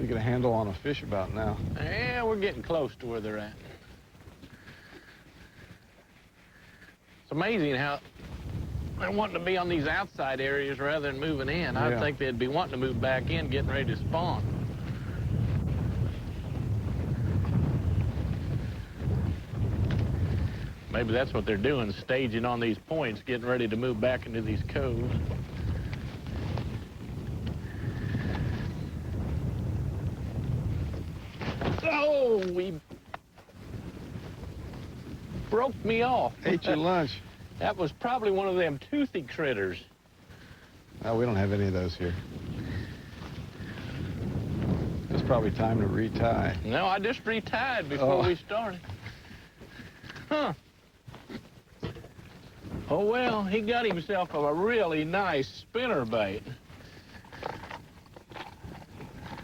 You get a handle on a fish about now. Yeah, we're getting close to where they're at. It's amazing how they're wanting to be on these outside areas rather than moving in. Yeah. I think they'd be wanting to move back in, getting ready to spawn. Maybe that's what they're doing, staging on these points, getting ready to move back into these coves. Oh, we broke me off. Ate your lunch. That was probably one of them toothy critters. Oh, we don't have any of those here. It's probably time to retie. No, I just retied before we started. Huh. Oh, well, he got himself a really nice spinnerbait.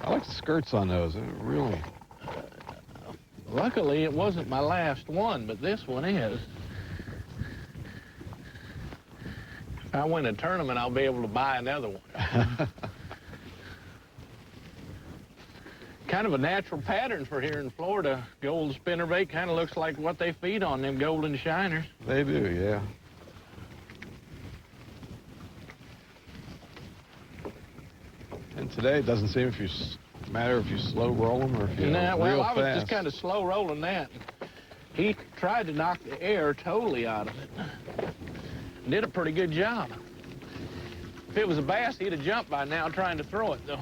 I like the skirts on those. They're really... Luckily, it wasn't my last one, but this one is. If I win a tournament, I'll be able to buy another one. Kind of a natural pattern for here in Florida. Gold spinnerbait kind of looks like what they feed on, them golden shiners. They do, yeah. And today, it doesn't seem matter if you slow roll them or if you Nah, well, real I was fast. just kind of slow rolling that. He tried to knock the air totally out of it. Did a pretty good job. If it was a bass, he'd have jumped by now trying to throw it, though.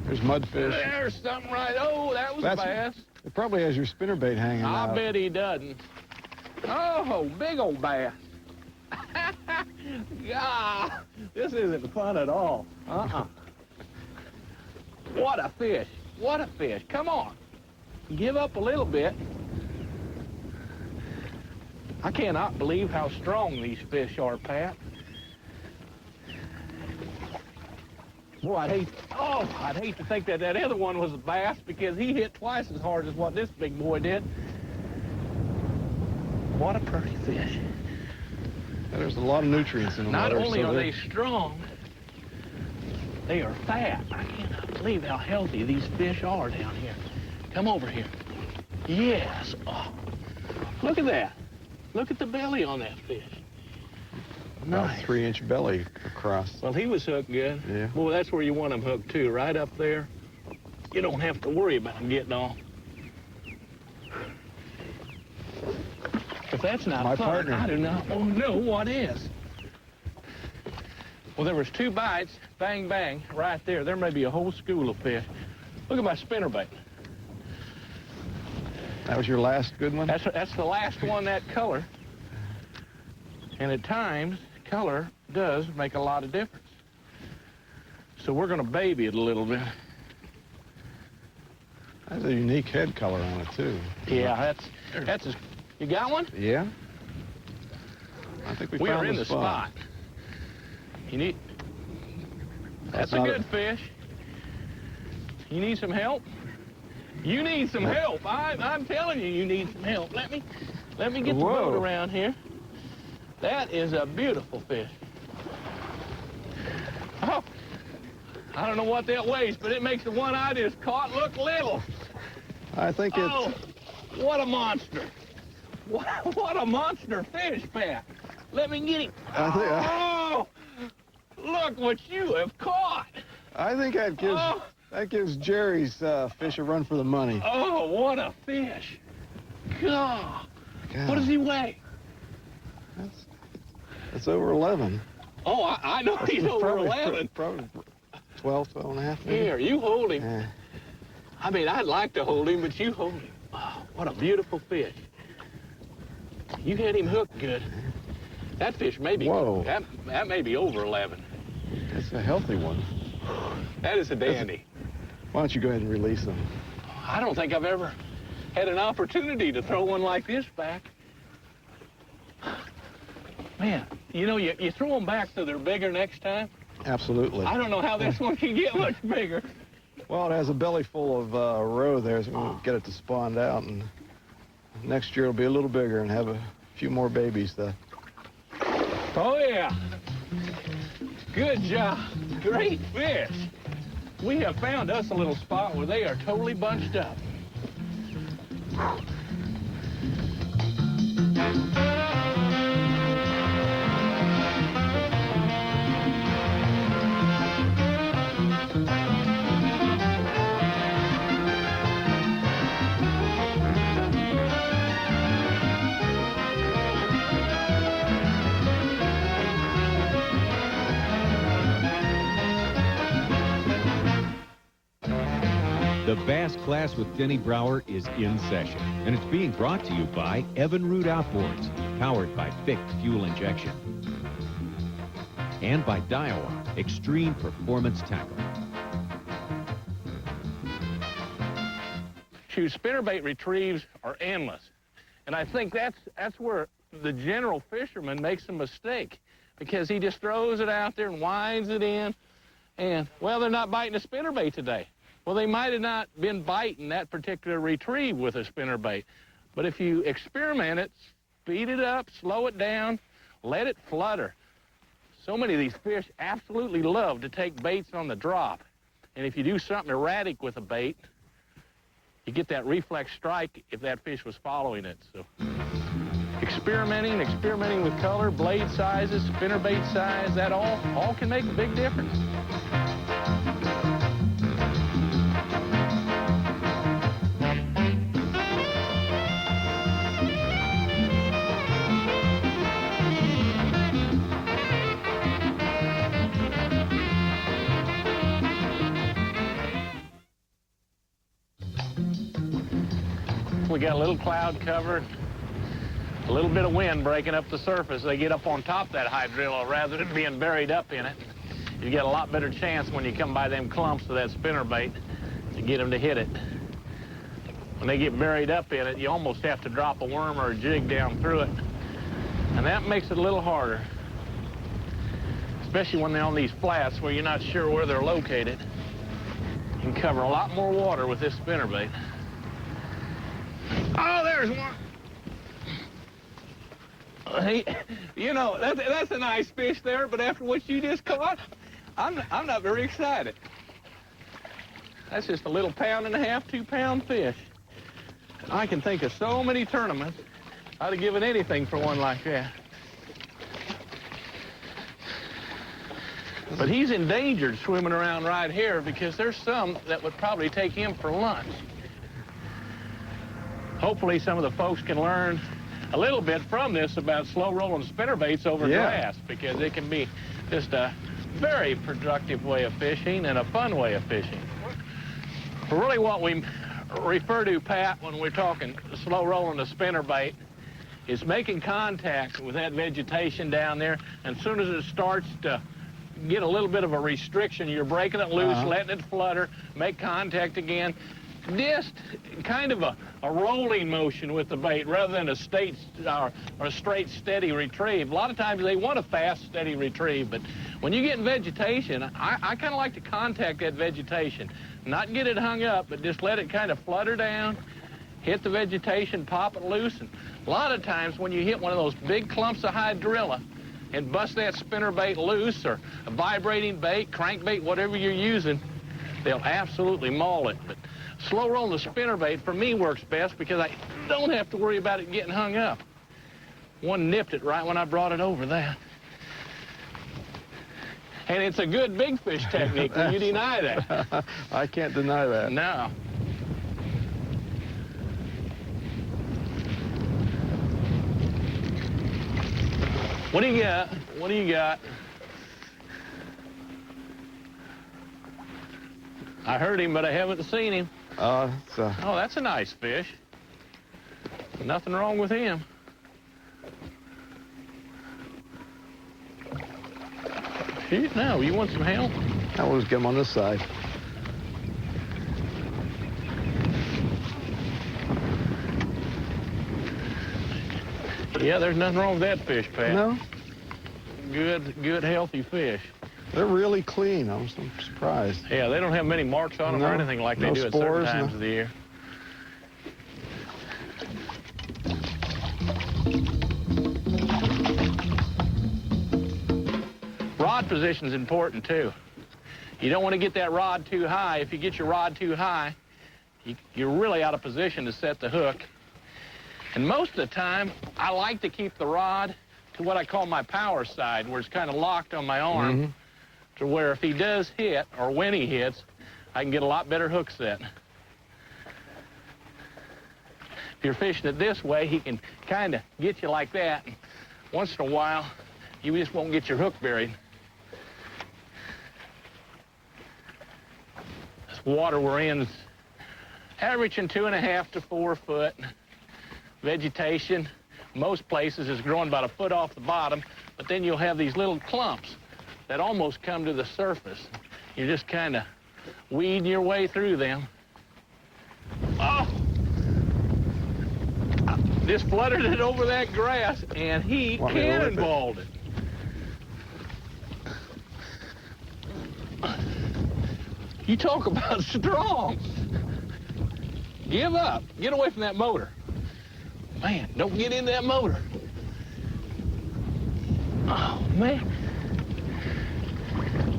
There's mudfish. There's something right. Oh, that was a bass. It probably has your spinnerbait hanging out. I bet he doesn't. Oh, big old bass. God, this isn't fun at all. What a fish. What a fish. Come on. Give up a little bit. I cannot believe how strong these fish are, Pat. Boy, I'd hate to think that other one was a bass because he hit twice as hard as what this big boy did. What a pretty fish. There's a lot of nutrients in the water. Not only are they strong, they are fat. I cannot believe how healthy these fish are down here. Come over here. Yes. Oh, look at that. Look at the belly on that fish. About Nice. 3-inch belly across. Well, he was hooked good. Yeah. Boy, that's where you want him hooked, too, right up there. You don't have to worry about him getting off. If that's not My fun, partner. I do not know what is. Well, there was 2 bites, bang, bang, right there. There may be a whole school of fish. Look at my spinnerbait. That was your last good one? That's the last one that color. And at times, color does make a lot of difference. So we're going to baby it a little bit. That's a unique head color on it, too. Yeah, that's a... You got one? Yeah. I think we are found in the spot. You need... That's a good fish. You need some help? You need some help. I'm telling you, you need some help. Let me get the boat around here. That is a beautiful fish. Oh, I don't know what that weighs, but it makes the one I just caught look little. I think it's... Oh, what a monster. What a monster fish, Pat. Let me get him. Oh, look what you have caught. I think that gives Jerry's fish a run for the money. Oh, what a fish. God. What does he weigh? It's over 11. Oh, I know he's over 11. Probably 12, 12 and a half. Maybe. Here, you hold him. Yeah. I mean, I'd like to hold him, but you hold him. Oh, what a beautiful fish. You had him hooked good. That fish may be... Whoa. That may be over 11. That's a healthy one. That is a dandy. Why don't you go ahead and release him? I don't think I've ever had an opportunity to throw one like this back. Man, you know, you throw them back so they're bigger next time. Absolutely. I don't know how this one can get much bigger. Well, it has a belly full of roe there, so we'll get it to spawn out, and next year it'll be a little bigger and have a few more babies. Oh, yeah. Good job. Great fish. We have found us a little spot where they are totally bunched up. The Bass Class with Denny Brauer is in session, and it's being brought to you by Evinrude Outboards, powered by fixed fuel injection, and by Daiwa Extreme Performance Tackle. Shoot, spinnerbait retrieves are endless, and I think that's where the general fisherman makes a mistake, because he just throws it out there and winds it in, and, well, they're not biting a spinnerbait today. Well, they might have not been biting that particular retrieve with a spinnerbait. But if you experiment it, speed it up, slow it down, let it flutter. So many of these fish absolutely love to take baits on the drop. And if you do something erratic with a bait, you get that reflex strike if that fish was following it. So experimenting with color, blade sizes, spinnerbait size, that all can make a big difference. We got a little cloud cover, a little bit of wind breaking up the surface. They get up on top of that hydrilla rather than being buried up in it. You get a lot better chance when you come by them clumps of that spinnerbait to get them to hit it. When they get buried up in it, you almost have to drop a worm or a jig down through it. And that makes it a little harder, especially when they're on these flats where you're not sure where they're located. You can cover a lot more water with this spinnerbait. Oh, there's one. Hey, you know, that's a nice fish there, but after what you just caught, I'm not very excited. That's just a little 1.5 pound, 2 pound fish. I can think of so many tournaments I'd have given anything for one like that. But he's endangered swimming around right here because there's some that would probably take him for lunch. Hopefully some of the folks can learn a little bit from this about slow rolling spinnerbaits over glass, because it can be just a very productive way of fishing and a fun way of fishing. Really what we refer to, Pat, when we're talking slow rolling a spinnerbait is making contact with that vegetation down there, and as soon as it starts to get a little bit of a restriction, you're breaking it loose, letting it flutter, make contact again. Just kind of a rolling motion with the bait rather than a straight, steady retrieve. A lot of times they want a fast, steady retrieve, but when you get in vegetation, I kind of like to contact that vegetation. Not get it hung up, but just let it kind of flutter down, hit the vegetation, pop it loose. And a lot of times when you hit one of those big clumps of hydrilla and bust that spinnerbait loose, or a vibrating bait, crankbait, whatever you're using, they'll absolutely maul it. But slow rolling the spinnerbait for me works best because I don't have to worry about it getting hung up. One nipped it right when I brought it over that. And it's a good big fish technique. Will you deny that? I can't deny that. No. What do you got? What do you got? I heard him, but I haven't seen him. Oh, that's a nice fish. Nothing wrong with him. Shoot, now, you want some help? I want to get him on this side. Yeah, there's nothing wrong with that fish, Pat. No? Good, healthy fish. They're really clean. I'm surprised. Yeah, they don't have many marks on them or anything like they do at certain times of the year. rod position is important too. You don't want to get that rod too high. If you get your rod too high, you're really out of position to set the hook. And most of the time, I like to keep the rod to what I call my power side, where it's kind of locked on my arm, to where if he does hit, or when he hits, I can get a lot better hook set. If you're fishing it this way, he can kind of get you like that. And once in a while, you just won't get your hook buried. This water we're in is averaging 2.5 to 4 foot. Vegetation, most places, is growing about 1 foot off the bottom, but then you'll have these little clumps that almost come to the surface. You're just kind of weeding your way through them. Oh! Just fluttered it over that grass, and he cannonballed it. You talk about strong. Give up. Get away from that motor. Man, don't get in that motor. Oh, man.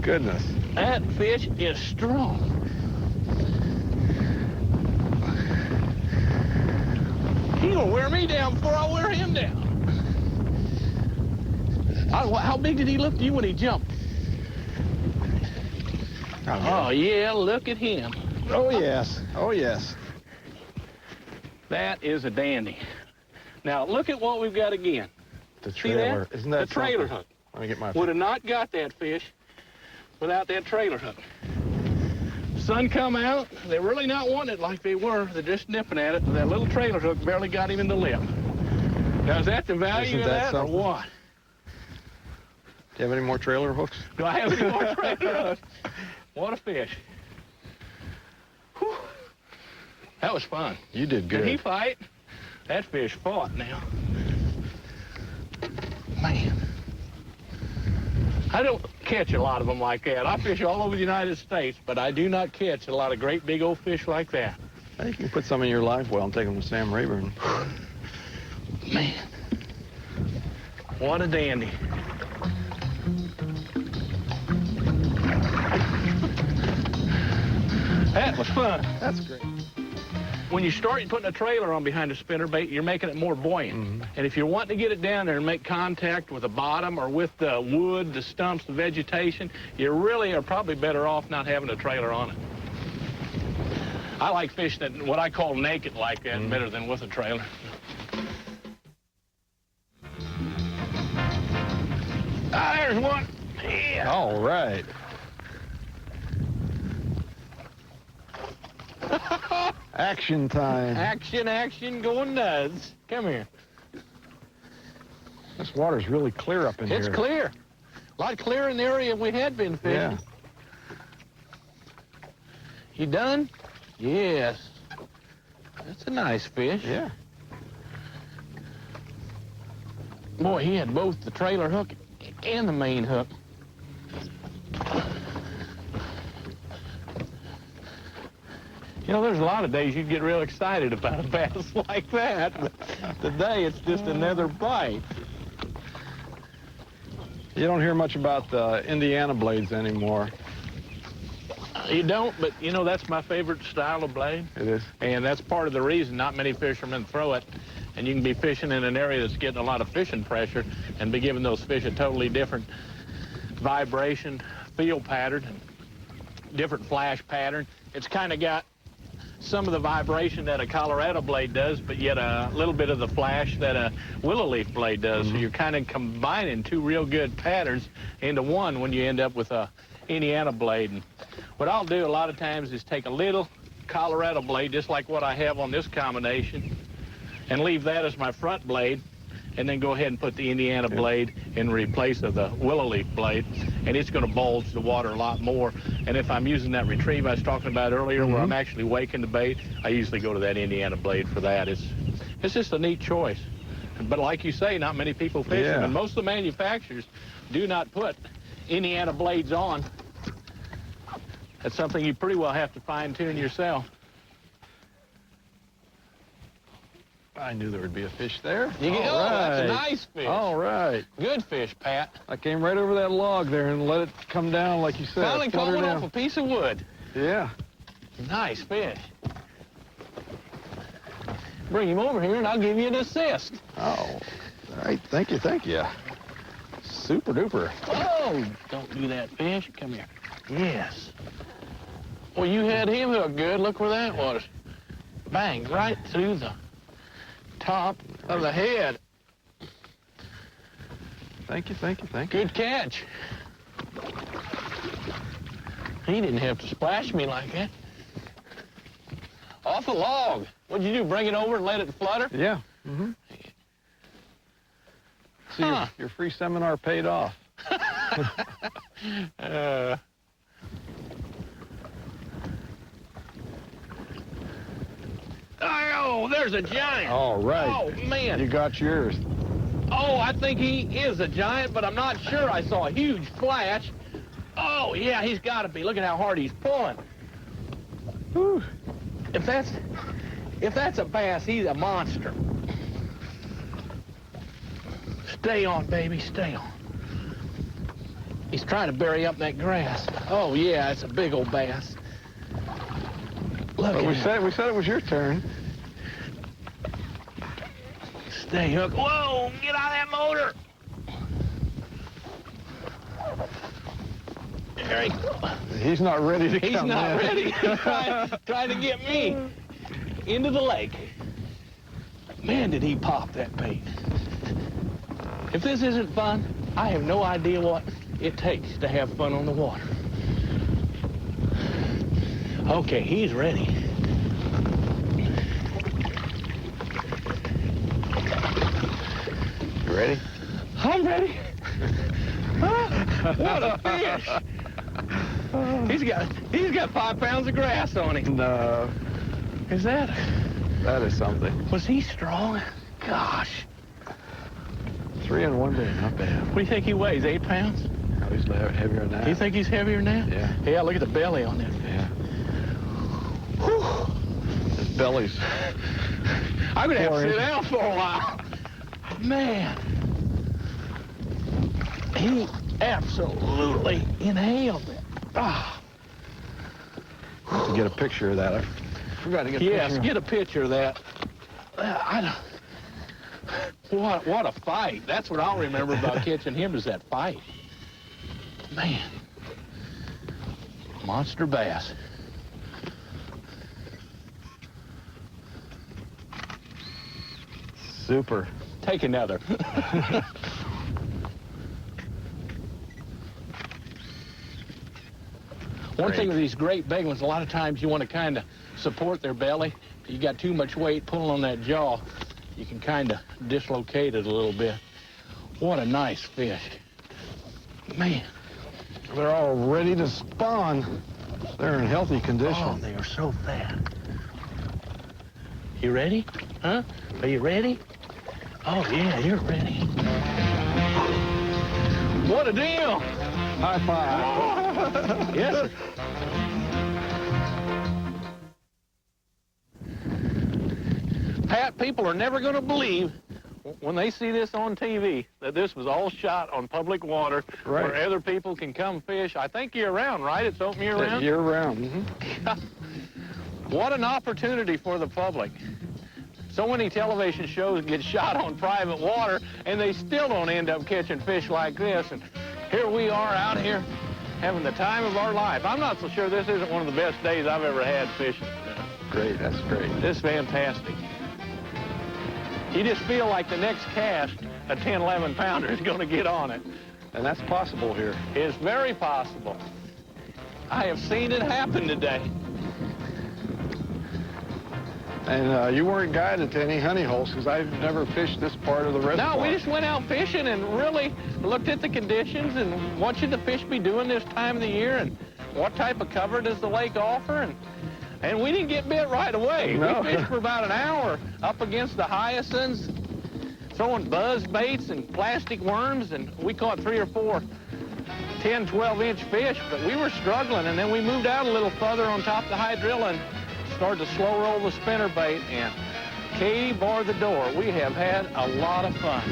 Goodness. That fish is strong. He's gonna wear me down before I wear him down. How big did he look to you when he jumped? Oh, yeah, look at him. Oh, yes. Oh, yes. That is a dandy. Now, look at what we've got again. The trailer. See that? Isn't that the trailer something? hook. Let me get my... Would have not got that fish without that trailer hook. Sun come out, they're really not wanting it like they were. They're just nipping at it. That little trailer hook barely got him in the lip. Now, is that the value of that or what? Do you have any more trailer hooks? Do I have any more trailer hooks? What a fish. Whew. That was fun. You did good. Did he fight? That fish fought now. Man. I don't catch a lot of them like that. I fish all over the United States, but I do not catch a lot of great big old fish like that. You can put some in your live well and take them to Sam Rayburn. Man. What a dandy. That was fun. That's great. When you start putting a trailer on behind a spinnerbait, you're making it more buoyant. And if you're wanting to get it down there and make contact with the bottom or with the wood, the stumps, the vegetation, you really are probably better off not having a trailer on it. I like fishing it what I call naked like that better than with a trailer. Ah, there's one. Yeah. All right. Action time. Action, action, going nuts. Come here. This water's really clear up in here. It's clear. A lot clearer in the area we had been fishing. Yeah. You done? Yes. That's a nice fish. Yeah. Boy, he had both the trailer hook and the main hook. You know, there's a lot of days you'd get real excited about a bass like that, but today it's just another bite. You don't hear much about the Indiana blades anymore. You don't, but you know, that's my favorite style of blade. It is. And that's part of the reason not many fishermen throw it. And you can be fishing in an area that's getting a lot of fishing pressure and be giving those fish a totally different vibration, feel pattern, different flash pattern. It's kind of got some of the vibration that a Colorado blade does, but yet a little bit of the flash that a willow leaf blade does. So you're kind of combining two real good patterns into one when you end up with a Indiana blade. And what I'll do a lot of times is take a little Colorado blade, just like what I have on this combination, and leave that as my front blade, and then go ahead and put the Indiana blade in replace of the willow leaf blade, and it's going to bulge the water a lot more. And if I'm using that retrieve I was talking about earlier, where I'm actually waking the bait, I usually go to that Indiana blade for that. It's just a neat choice. But like you say, not many people fish them, and most of the manufacturers do not put Indiana blades on. That's something you pretty well have to fine-tune yourself. I knew there would be a fish there. You get, All that's a right. nice fish. All right. Good fish, Pat. I came right over that log there and let it come down like you said. Finally caught flutter one down. off a piece of wood. Yeah. Nice fish. Bring him over here and I'll give you an assist. Oh, all right. Thank you, thank you. Super duper. Oh, don't do that, fish. Come here. Yes. Well, you had him hooked good. Look where that was. Bang, right through the top of the head. Thank you, thank you, thank you. Good catch. He didn't have to splash me like that. Off the log. What'd you do, bring it over and let it flutter? Yeah. Mm-hmm. See, Huh. your free seminar paid off. Oh, there's a giant. All right. Oh, man. You got yours. Oh, I think he is a giant, but I'm not sure. I saw a huge flash. Oh, yeah, he's got to be. Look at how hard he's pulling. Whew. If that's a bass, he's a monster. Stay on, baby, stay on. He's trying to bury up that grass. Oh, yeah, it's a big old bass. Look But at we him. said it was your turn. Stay hooked. Whoa, get out of that motor. There he goes. He's not ready to He's come not in. ready. He's trying to get me into the lake. Man, did he pop that bait. If this isn't fun, I have no idea what it takes to have fun on the water. Okay, he's ready. You ready? I'm ready. What a fish. He's got 5 pounds of grass on him. No, Is that? that is something. Was he strong? Gosh. 3 in one day, not bad. What do you think he weighs? 8 pounds? Oh, he's heavier than that. Do you think he's heavier than that? Yeah. Yeah, look at the belly on that. Yeah. Whew. His belly's. I'm gonna have to 4 sit inches. down for a while. Man. He absolutely inhaled it. Ah. To get a picture of that. I forgot to get a Yes, picture. get a picture of that. What a fight. That's what I'll remember about catching him is that fight. Man. Monster bass. Super. Take another. One thing with these great big ones, a lot of times you want to kind of support their belly. If you got too much weight pulling on that jaw, you can kind of dislocate it a little bit. What a nice fish. Man. They're all ready to spawn. They're in healthy condition. Oh, they are so fat. You ready? Huh? Are you ready? Oh, yeah, you're ready. What a deal! High five. Yes, sir. Pat, people are never going to believe when they see this on TV that this was all shot on public water Right. where other people can come fish. I think year-round, right? It's open year-round? Year-round. Mm-hmm. What an opportunity for the public. So many television shows get shot on private water, and they still don't end up catching fish like this. And here we are out here having the time of our life. I'm not so sure this isn't one of the best days I've ever had fishing. Great, that's great. This is fantastic. You just feel like the next cast, a 10, 11 pounder is going to get on it. And that's possible here. It's very possible. I have seen it happen today. And you weren't guided to any honey holes because I've never fished this part of the reservoir. No, we just went out fishing and really looked at the conditions and what should the fish be doing this time of the year and what type of cover does the lake offer. And we didn't get bit right away. No. We fished for about an hour up against the hyacinths, throwing buzz baits and plastic worms, and we caught 3 or 4 10, 12-inch fish, but we were struggling. And then we moved out a little further on top of the hydrilla and started to slow roll the spinnerbait, and Katie, bar the door. We have had a lot of fun.